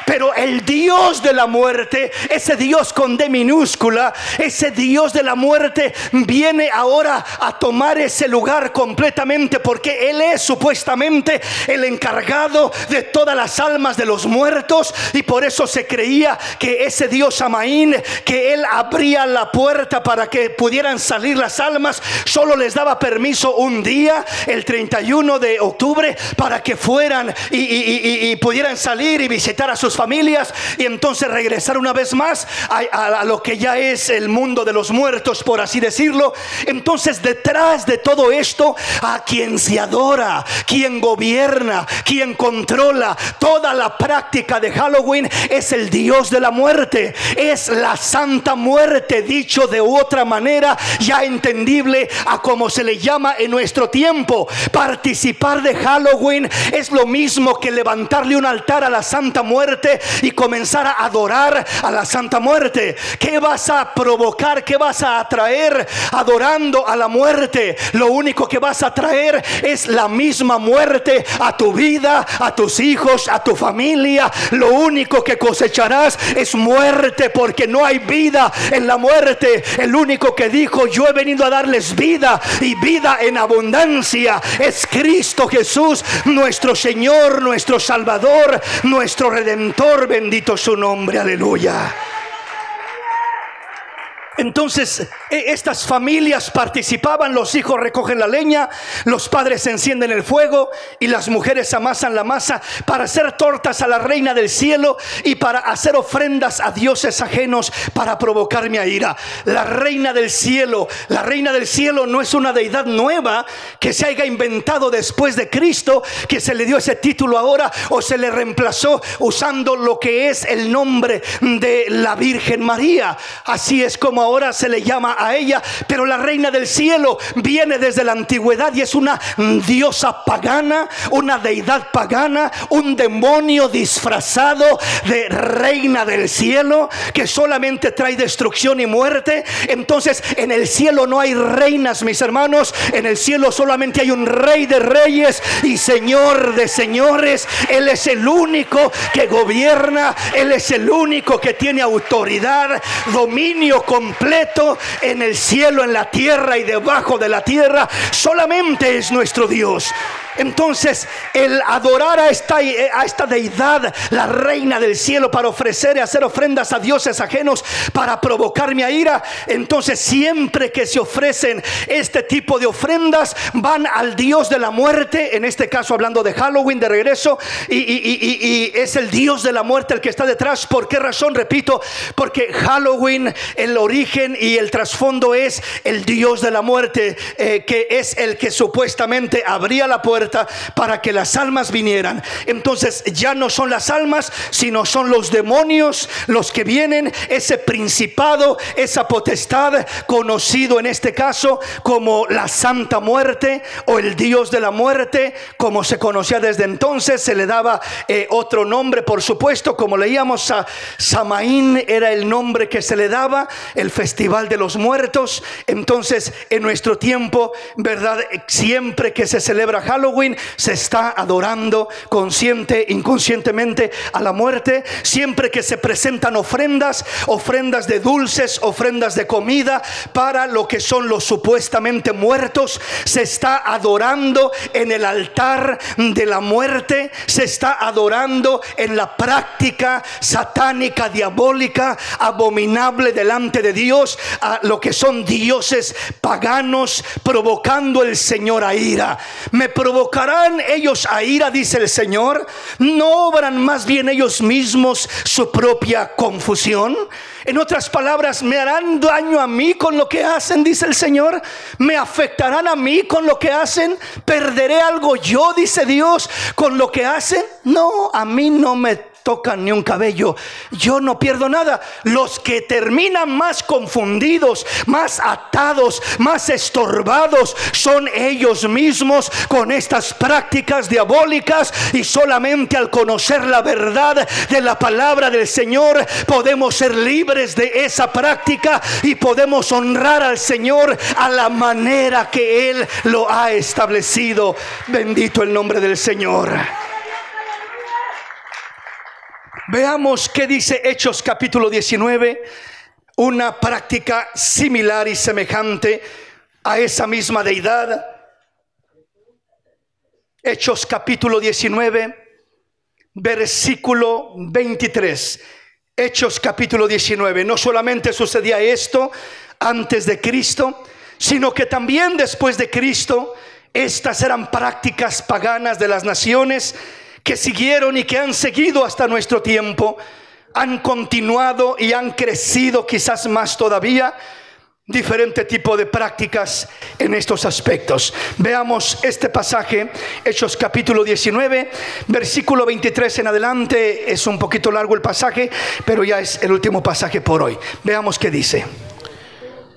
Pero el Dios de la muerte, ese Dios con D minúscula, ese Dios de la muerte viene ahora a tomar ese lugar completamente, porque Él es supuestamente el encargado de todas las almas de los muertos. Y por eso se creía que ese Dios Samaín, que Él abría la puerta para que pudieran salir las almas, solo les daba permiso un día, el 31 de octubre, para que fueran y pudieran salir y visitar a sus familias, y entonces regresar una vez más a lo que ya es el mundo de los muertos, por así decirlo. Entonces, detrás de todo esto, a quien se adora, quien gobierna, quien controla toda la práctica de Halloween, es el Dios de la muerte, es la Santa Muerte, dicho de otra manera ya entendible a como se le llama en nuestro tiempo. Participar de Halloween es lo mismo que levantarle un altar a la Santa Muerte y comenzar a adorar a la Santa Muerte. ¿Qué vas a provocar? ¿Qué vas a atraer adorando a la muerte? Lo único que vas a traer es la misma muerte a tu vida, a tus hijos, a tu familia. Lo único que cosecharás es muerte, porque no hay vida en la muerte. El único que dijo: yo he venido a darles vida y vida en abundancia, es Cristo Jesús, nuestro Señor, nuestro Salvador, nuestro Redentor. Bendito su nombre, aleluya. Entonces, estas familias participaban, los hijos recogen la leña, los padres encienden el fuego y las mujeres amasan la masa para hacer tortas a la reina del cielo y para hacer ofrendas a dioses ajenos para provocar mi ira. La reina del cielo no es una deidad nueva que se haya inventado después de Cristo, que se le dio ese título ahora o se le reemplazó usando lo que es el nombre de la Virgen María. Así es como ahora se le llama a ella, pero la reina del cielo viene desde la antigüedad y es una diosa pagana, una deidad pagana, un demonio disfrazado de reina del cielo que solamente trae destrucción y muerte. Entonces, en el cielo no hay reinas, mis hermanos. En el cielo solamente hay un Rey de reyes y Señor de señores. Él es el único que gobierna, Él es el único que tiene autoridad, dominio completo en el cielo, en la tierra y debajo de la tierra. Solamente es nuestro Dios. Entonces, el adorar a esta deidad, la reina del cielo, para ofrecer y hacer ofrendas a dioses ajenos para provocar mi ira, entonces siempre que se ofrecen este tipo de ofrendas, van al Dios de la muerte, en este caso hablando de Halloween, de regreso, y es el Dios de la muerte el que está detrás. ¿Por qué razón? Repito, porque Halloween, el origen y el trasfondo es el Dios de la muerte, que es el que supuestamente abría la puerta para que las almas vinieran. Entonces ya no son las almas, sino son los demonios los que vienen, ese principado, esa potestad, conocido en este caso como la Santa Muerte o el Dios de la muerte, como se conocía desde entonces. Se le daba otro nombre, por supuesto, como leíamos, a Samaín era el nombre que se le daba, el festival de los muertos. Entonces, en nuestro tiempo, ¿verdad? Siempre que se celebra Halloween, Halloween se está adorando consciente, inconscientemente a la muerte. Siempre que se presentan ofrendas de dulces, ofrendas de comida para lo que son los supuestamente muertos, se está adorando en el altar de la muerte, se está adorando en la práctica satánica, diabólica, abominable delante de Dios, a lo que son dioses paganos, provocando el Señor a ira. ¿Me provocarán ellos a ira?, dice el Señor. ¿No obran más bien ellos mismos su propia confusión? En otras palabras, ¿me harán daño a mí con lo que hacen?, dice el Señor. ¿Me afectarán a mí con lo que hacen? ¿Perderé algo yo?, dice Dios, con lo que hacen. No, a mí no me tocan ni un cabello, yo no pierdo nada. Los que terminan más confundidos, más atados, más estorbados son ellos mismos con estas prácticas diabólicas. Y solamente al conocer la verdad de la palabra del Señor podemos ser libres de esa práctica y podemos honrar al Señor a la manera que Él lo ha establecido. Bendito el nombre del Señor. Veamos qué dice Hechos capítulo 19, una práctica similar y semejante a esa misma deidad. Hechos capítulo 19, versículo 23. Hechos capítulo 19. No solamente sucedía esto antes de Cristo, sino que también después de Cristo, estas eran prácticas paganas de las naciones que siguieron y que han seguido hasta nuestro tiempo. Han continuado y han crecido quizás más todavía. Diferente tipo de prácticas en estos aspectos. Veamos este pasaje, Hechos capítulo 19, versículo 23 en adelante. Es un poquito largo el pasaje, pero ya es el último pasaje por hoy. Veamos qué dice.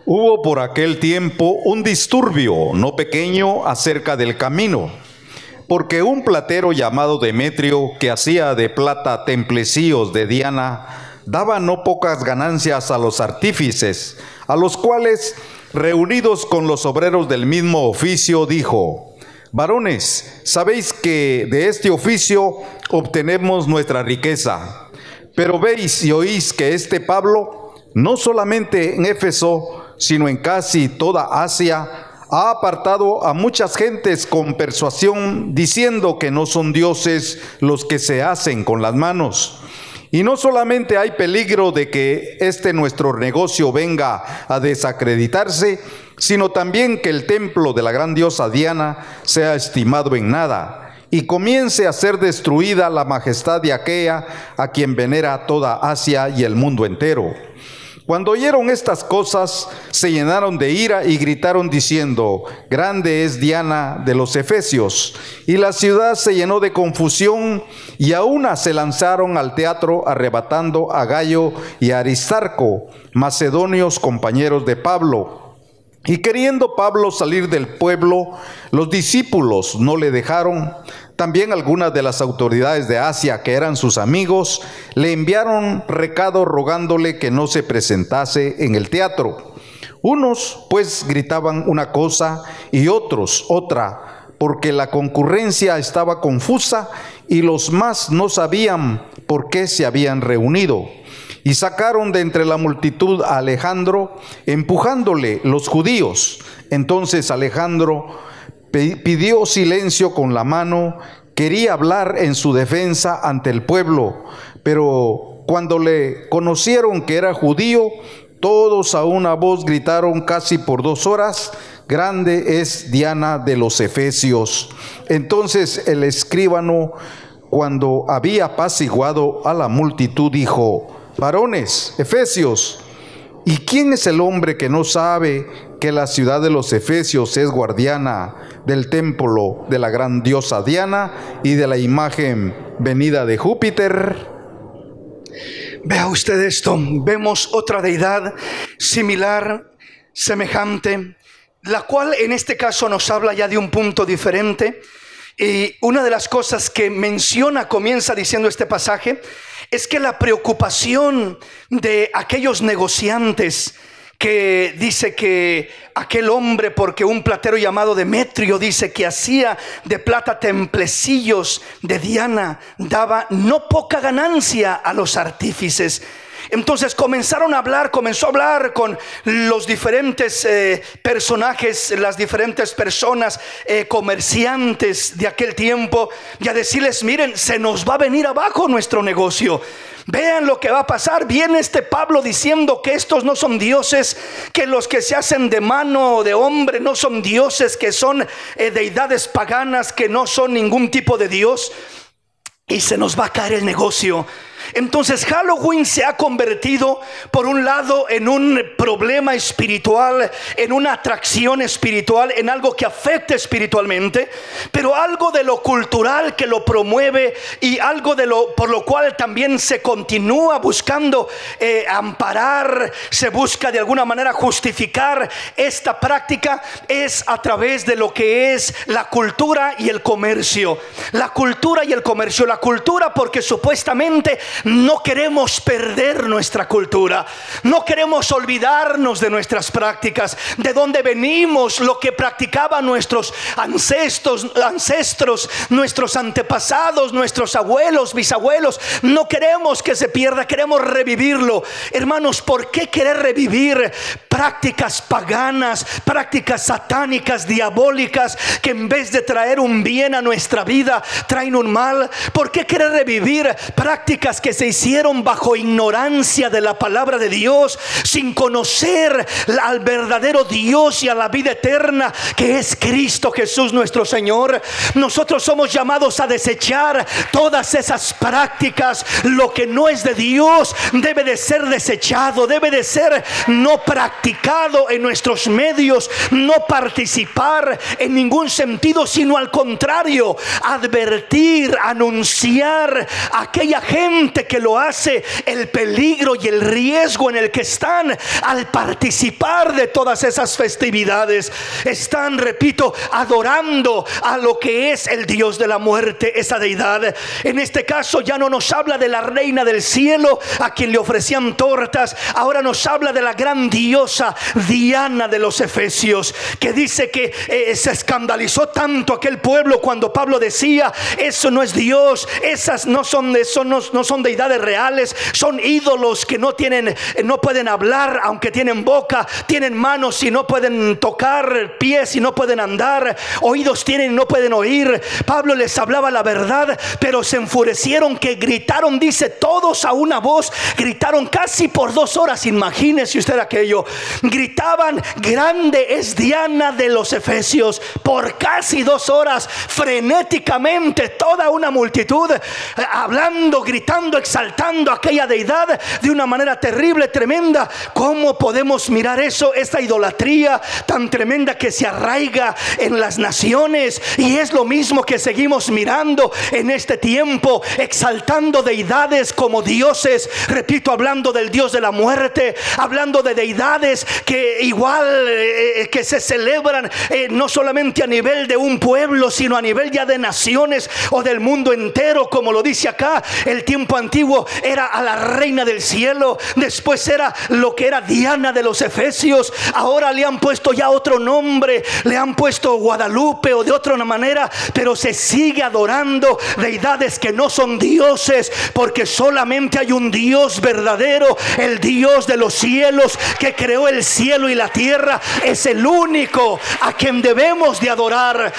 Hubo por aquel tiempo un disturbio no pequeño acerca del camino, porque un platero llamado Demetrio, que hacía de plata templecillos de Diana, daba no pocas ganancias a los artífices, a los cuales, reunidos con los obreros del mismo oficio, dijo: varones, sabéis que de este oficio obtenemos nuestra riqueza. Pero veis y oís que este Pablo, no solamente en Éfeso, sino en casi toda Asia, ha apartado a muchas gentes con persuasión, diciendo que no son dioses los que se hacen con las manos. Y no solamente hay peligro de que este nuestro negocio venga a desacreditarse, sino también que el templo de la gran diosa Diana sea estimado en nada, y comience a ser destruida la majestad de aquella a quien venera toda Asia y el mundo entero. Cuando oyeron estas cosas, se llenaron de ira y gritaron diciendo: grande es Diana de los Efesios. Y la ciudad se llenó de confusión, y a una se lanzaron al teatro, arrebatando a Gayo y a Aristarco, macedonios compañeros de Pablo. Y queriendo Pablo salir del pueblo, los discípulos no le dejaron. También algunas de las autoridades de Asia, que eran sus amigos, le enviaron recado rogándole que no se presentase en el teatro. Unos pues gritaban una cosa y otros otra, porque la concurrencia estaba confusa y los más no sabían por qué se habían reunido. Y sacaron de entre la multitud a Alejandro, empujándole los judíos. Entonces Alejandro pidió silencio con la mano, quería hablar en su defensa ante el pueblo, pero cuando le conocieron que era judío, todos a una voz gritaron casi por 2 horas: grande es Diana de los Efesios. Entonces el escribano, cuando había apaciguado a la multitud, dijo: varones, Efesios, ¿y quién es el hombre que no sabe que la ciudad de los Efesios es guardiana del templo de la gran diosa Diana y de la imagen venida de Júpiter? Vea usted esto, vemos otra deidad similar, semejante, la cual en este caso nos habla ya de un punto diferente. Y una de las cosas que comienza diciendo este pasaje, es que la preocupación de aquellos negociantes que dice que aquel hombre, porque un platero llamado Demetrio, dice que hacía de plata templecillos de Diana, daba no poca ganancia a los artífices. Entonces comenzó a hablar con los diferentes personajes, las diferentes personas, comerciantes de aquel tiempo, y a decirles: miren, se nos va a venir abajo nuestro negocio. Vean lo que va a pasar. Viene este Pablo diciendo que estos no son dioses, que los que se hacen de mano de hombre no son dioses, que son deidades paganas, que no son ningún tipo de Dios, y se nos va a caer el negocio. Entonces Halloween se ha convertido, por un lado, en un problema espiritual, en una atracción espiritual, en algo que afecta espiritualmente, pero algo de lo cultural que lo promueve, y algo por lo cual también se continúa buscando amparar, se busca de alguna manera justificar esta práctica, es a través de lo que es la cultura y el comercio. La cultura y el comercio. La cultura porque supuestamente no queremos perder nuestra cultura, no queremos olvidarnos de nuestras prácticas, de dónde venimos, lo que practicaban nuestros ancestros, nuestros antepasados, nuestros abuelos, bisabuelos. No queremos que se pierda, queremos revivirlo. Hermanos, ¿por qué querer revivir prácticas paganas, prácticas satánicas, diabólicas, que en vez de traer un bien a nuestra vida, traen un mal? ¿Por qué querer revivir prácticas que se hicieron bajo ignorancia de la palabra de Dios, sin conocer al verdadero Dios y a la vida eterna que es Cristo Jesús nuestro Señor? Nosotros somos llamados a desechar todas esas prácticas. Lo que no es de Dios debe de ser desechado, debe de ser no practicado en nuestros medios, no participar en ningún sentido, sino al contrario, advertir, anunciar a aquella gente que lo hace, el peligro y el riesgo en el que están al participar de todas esas festividades. Están, repito, adorando a lo que es el Dios de la muerte, esa deidad. En este caso ya no nos habla de la reina del cielo a quien le ofrecían tortas, ahora nos habla de la gran diosa Diana de los Efesios, que dice que se escandalizó tanto aquel pueblo cuando Pablo decía: eso no es Dios, esas no son deidades reales, son ídolos que no pueden hablar aunque tienen boca, tienen manos y no pueden tocar, pies y no pueden andar, oídos tienen y no pueden oír. Pablo les hablaba la verdad, pero se enfurecieron, que gritaron, dice, todos a una voz, gritaron casi por 2 horas. Imagínese usted aquello, gritaban: grande es Diana de los Efesios, por casi 2 horas, frenéticamente, toda una multitud hablando, gritando, exaltando a aquella deidad de una manera terrible, tremenda. ¿Cómo podemos mirar eso? Esta idolatría tan tremenda que se arraiga en las naciones, y es lo mismo que seguimos mirando en este tiempo, exaltando deidades como dioses, repito, hablando del Dios de la muerte, hablando de deidades que igual que se celebran no solamente a nivel de un pueblo, sino a nivel ya de naciones o del mundo entero, como lo dice acá. El tiempo antiguo era a la reina del cielo, después era lo que era Diana de los Efesios, ahora le han puesto ya otro nombre, le han puesto Guadalupe o de otra manera, pero se sigue adorando deidades que no son dioses, porque solamente hay un Dios verdadero, el Dios de los cielos, que creó el cielo y la tierra. Es el único a quien debemos de adorar.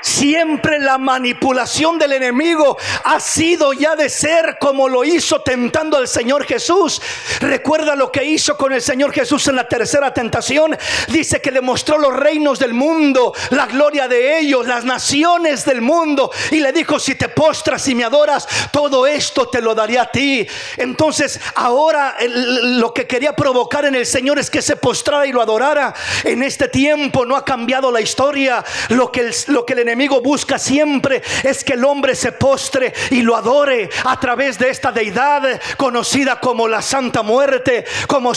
Siempre la manipulación del enemigo ha sido y ha de ser como lo hizo tentando al Señor Jesús. Recuerda lo que hizo con el Señor Jesús en la tercera tentación. Dice que le mostró los reinos del mundo, la gloria de ellos, las naciones del mundo, y le dijo: si te postras y me adoras, todo esto te lo daré a ti. Entonces ahora lo que quería provocar en el Señor es que se postrara y lo adorara. En este tiempo no ha cambiado la historia. Lo que el enemigo enemigo busca siempre es que el hombre se postre y lo adore a través de esta deidad conocida como la Santa Muerte, como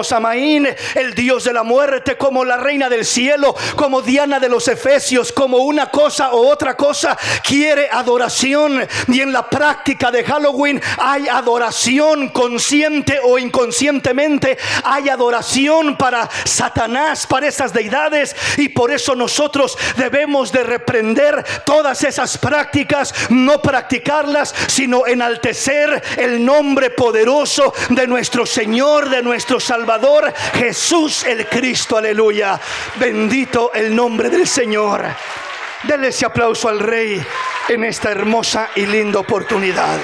Samaín, el dios de la muerte, como la reina del cielo, como Diana de los Efesios, como una cosa o otra cosa. Quiere adoración, y en la práctica de Halloween hay adoración consciente o inconscientemente. Hay adoración para Satanás, para esas deidades, y por eso nosotros debemos de reprender todas esas prácticas, no practicarlas, sino enaltecer el nombre poderoso de nuestro Señor, de nuestro Salvador, Jesús el Cristo. Aleluya, bendito el nombre del Señor. Denle ese aplauso al Rey en esta hermosa y linda oportunidad.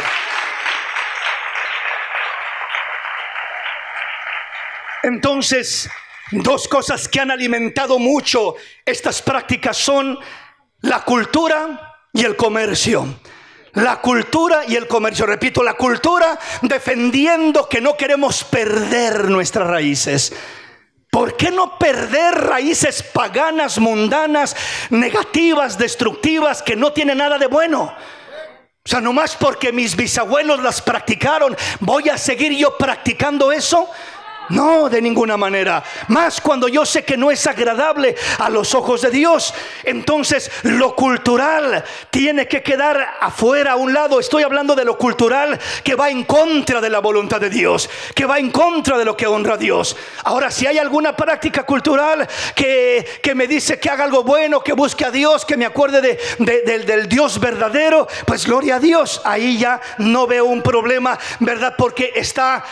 Entonces, dos cosas que han alimentado mucho estas prácticas son la cultura y el comercio. La cultura y el comercio. Repito, la cultura defendiendo que no queremos perder nuestras raíces. ¿Por qué no perder raíces paganas, mundanas, negativas, destructivas, que no tienen nada de bueno? O sea, nomás porque mis bisabuelos las practicaron, ¿voy a seguir yo practicando eso? No, de ninguna manera. Más cuando yo sé que no es agradable a los ojos de Dios. Entonces lo cultural tiene que quedar afuera, a un lado. Estoy hablando de lo cultural que va en contra de la voluntad de Dios, que va en contra de lo que honra a Dios. Ahora, si hay alguna práctica cultural que me dice que haga algo bueno, que busque a Dios, que me acuerde del Dios verdadero, pues gloria a Dios. Ahí ya no veo un problema, ¿verdad? Porque está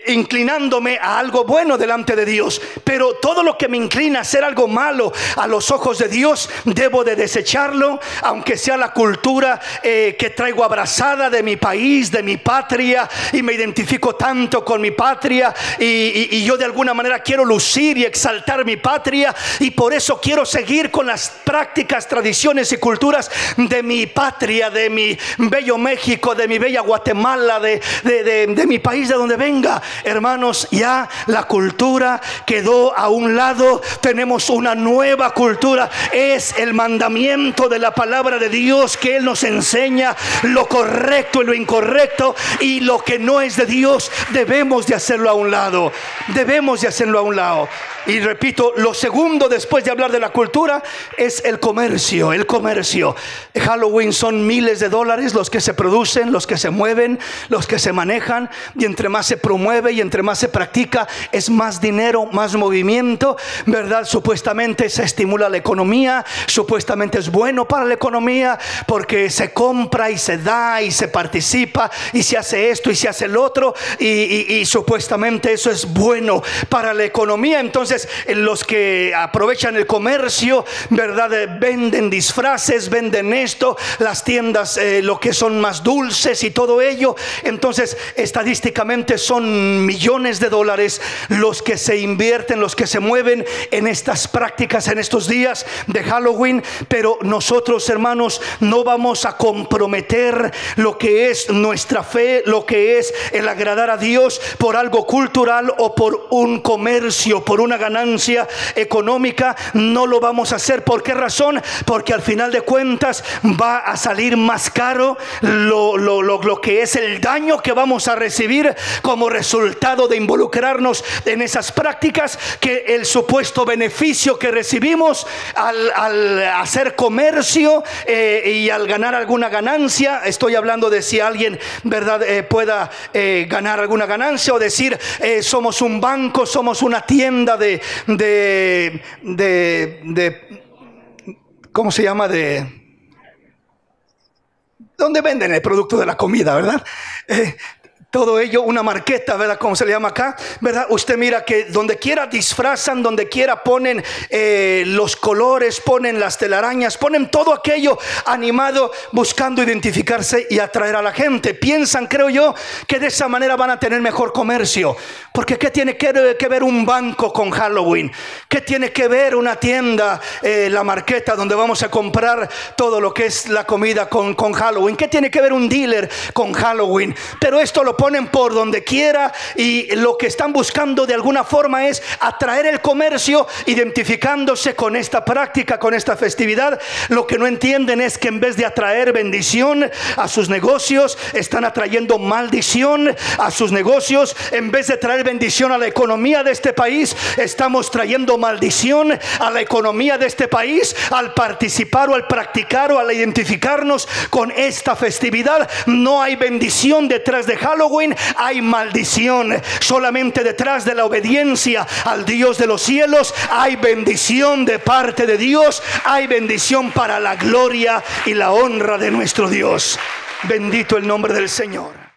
inclinándome a algo bueno delante de Dios. Pero todo lo que me inclina a hacer algo malo a los ojos de Dios, debo de desecharlo, aunque sea la cultura que traigo abrazada de mi país, de mi patria, y me identifico tanto con mi patria, y yo de alguna manera quiero lucir y exaltar mi patria, y por eso quiero seguir con las prácticas, tradiciones y culturas de mi patria, de mi bello México, de mi bella Guatemala, de mi país de donde venga. Hermanos, ya la cultura quedó a un lado. Tenemos una nueva cultura. Es el mandamiento de la palabra de Dios, que Él nos enseña lo correcto y lo incorrecto, y lo que no es de Dios debemos de hacerlo a un lado. Debemos de hacerlo a un lado. Y repito, lo segundo después de hablar de la cultura es el comercio. El comercio. Halloween son miles de dólares los que se producen, los que se mueven, los que se manejan, y entre más se promueve y entre más se practica, es más dinero, más movimiento, ¿verdad? Supuestamente se estimula la economía, supuestamente es bueno para la economía, porque se compra y se da y se participa y se hace esto y se hace el otro, y supuestamente eso es bueno para la economía. Entonces los que aprovechan el comercio, ¿verdad? Venden disfraces, venden esto, las tiendas lo que son más dulces y todo ello. Entonces estadísticamente son millones de dólares los que se invierten, los que se mueven en estas prácticas en estos días de Halloween. Pero nosotros, hermanos, no vamos a comprometer lo que es nuestra fe, lo que es el agradar a Dios, por algo cultural o por un comercio, por una ganancia económica. No lo vamos a hacer. ¿Por qué razón? Porque al final de cuentas va a salir más caro lo que es el daño que vamos a recibir como resultado de involucrarnos en esas prácticas, que el supuesto beneficio que recibimos al hacer comercio y al ganar alguna ganancia. Estoy hablando de si alguien, ¿verdad? Pueda ganar alguna ganancia, o decir somos un banco, somos una tienda de ¿cómo se llama? ¿Dónde venden el producto de la comida, verdad? Todo ello, una marqueta, ¿verdad? Como se le llama acá, ¿verdad? Usted mira que donde quiera disfrazan, donde quiera ponen los colores, ponen las telarañas, ponen todo aquello animado, buscando identificarse y atraer a la gente. Piensan, creo yo, que de esa manera van a tener mejor comercio. Porque ¿qué tiene que ver un banco con Halloween? ¿Qué tiene que ver una tienda, la marqueta, donde vamos a comprar todo lo que es la comida con Halloween? ¿Qué tiene que ver un dealer con Halloween? Pero esto lo ponen por donde quiera y lo que están buscando de alguna forma es atraer el comercio, identificándose con esta práctica, con esta festividad. Lo que no entienden es que en vez de atraer bendición a sus negocios, están atrayendo maldición a sus negocios. En vez de traer bendición a la economía de este país, estamos trayendo maldición a la economía de este país al participar o al practicar o al identificarnos con esta festividad. No hay bendición detrás de Halloween, hay maldición. Solamente detrás de la obediencia al Dios de los cielos hay bendición de parte de Dios. Hay bendición para la gloria y la honra de nuestro Dios. Bendito el nombre del Señor.